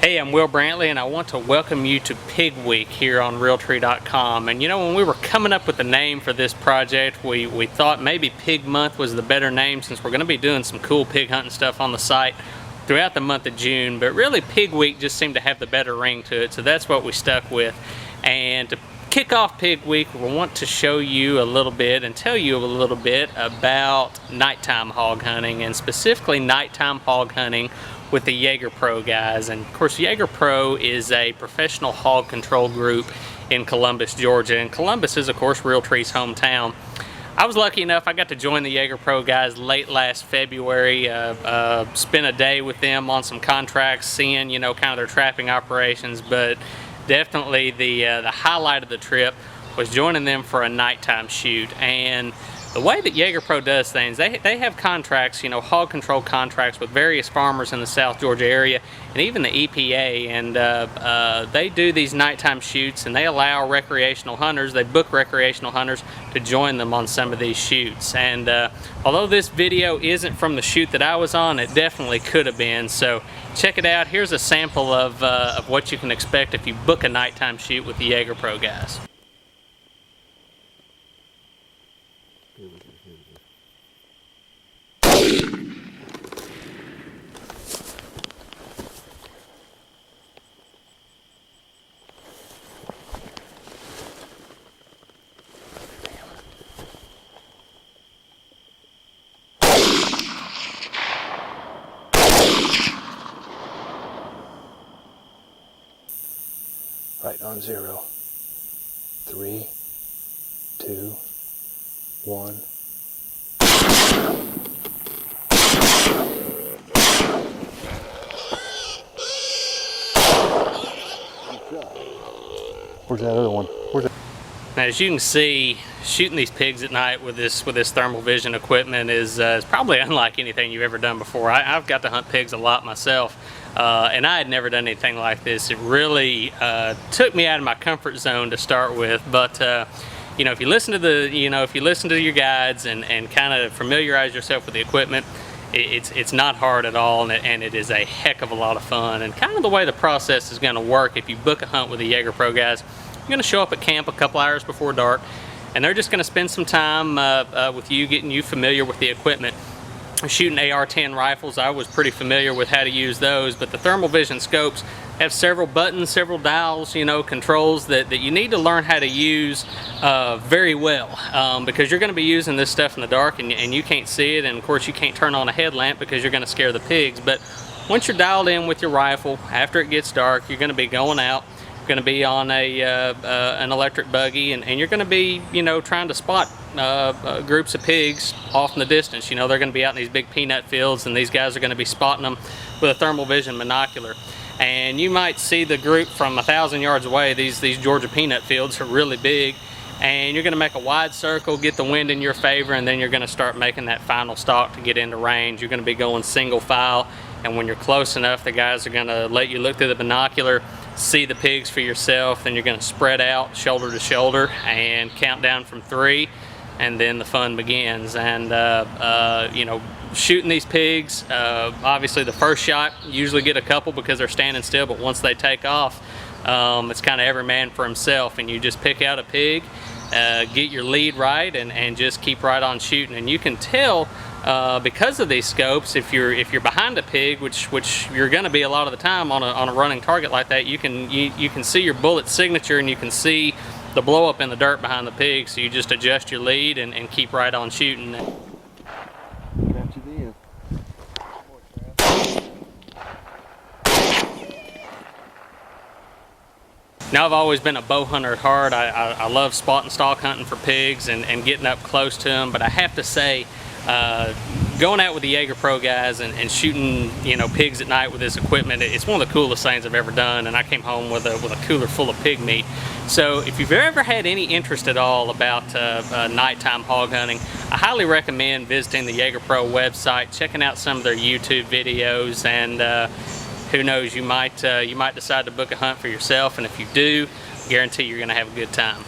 Hey, I'm Will Brantley, and I want to welcome you to Pig Week here on Realtree.com. And you know, when we were coming up with the name for this project, we thought maybe Pig Month was the better name, since we're going to be doing some cool pig hunting stuff on the site throughout the month of June. But really, Pig Week just seemed to have the better ring to it, so that's what we stuck with. And to kick off Pig Week, we want to show you a little bit and tell you a little bit about nighttime hog hunting, and specifically nighttime hog hunting with the Jager Pro guys. And of course, Jager Pro is a professional hog control group in Columbus, Georgia, and Columbus is of course Realtree's hometown. I was lucky enough, I got to join the Jager Pro guys late last February, spent a day with them on some contracts, seeing, you know, kind of their trapping operations, but definitely the highlight of the trip was joining them for a nighttime shoot. And the way that Jager Pro does things, they have contracts, you know, hog control contracts with various farmers in the South Georgia area and even the EPA, and they do these nighttime shoots, and they allow recreational hunters, they book recreational hunters to join them on some of these shoots. And although this video isn't from the shoot that I was on, it definitely could have been. So check it out. Here's a sample of what you can expect if you book a nighttime shoot with the Jager Pro guys. Right on 0. 3, 2, 1. Where's that other one? Now, as you can see, shooting these pigs at night with this thermal vision equipment is probably unlike anything you've ever done before. I've got to hunt pigs a lot myself, and I had never done anything like this. It really took me out of my comfort zone to start with, but you know, if you listen to your guides and kind of familiarize yourself with the equipment, it's not hard at all, and it is a heck of a lot of fun. And kind of the way the process is going to work if you book a hunt with the Jager Pro guys, you're going to show up at camp a couple hours before dark, and they're just going to spend some time with you, getting you familiar with the equipment. Shooting AR-10 rifles, I was pretty familiar with how to use those, but the thermal vision scopes have several buttons, several dials, you know, controls that you need to learn how to use very well, because you're going to be using this stuff in the dark, and you can't see it, and of course you can't turn on a headlamp because you're going to scare the pigs. But once you're dialed in with your rifle, after it gets dark, you're going to be going out, going to be on an electric buggy, and you're going to be, you know, trying to spot groups of pigs off in the distance. You know, they're going to be out in these big peanut fields, and these guys are going to be spotting them with a thermal vision binocular. And you might see the group from 1,000 yards away. These Georgia peanut fields are really big, and you're going to make a wide circle, get the wind in your favor, and then you're going to start making that final stalk to get into range. You're going to be going single file, and when you're close enough, the guys are going to let you look through the binocular, see the pigs for yourself. Then you're going to spread out shoulder to shoulder and count down from 3, and then the fun begins. And you know, shooting these pigs, obviously the first shot, you usually get a couple because they're standing still, but once they take off, it's kind of every man for himself, and you just pick out a pig, get your lead right, and just keep right on shooting. And you can tell because of these scopes, if you're behind a pig, which you're going to be a lot of the time on a running target like that, you can see your bullet signature, and you can see the blow up in the dirt behind the pig. So you just adjust your lead and keep right on shooting. Now, I've always been a bow hunter at heart. I love spot and stalk hunting for pigs and getting up close to them, but I have to say, going out with the Jager Pro guys and shooting, you know, pigs at night with this equipment, it's one of the coolest things I've ever done. And I came home with a cooler full of pig meat. So if you've ever had any interest at all about nighttime hog hunting, I highly recommend visiting the Jager Pro website, checking out some of their YouTube videos, and who knows, you might decide to book a hunt for yourself. And if you do, I guarantee you're going to have a good time.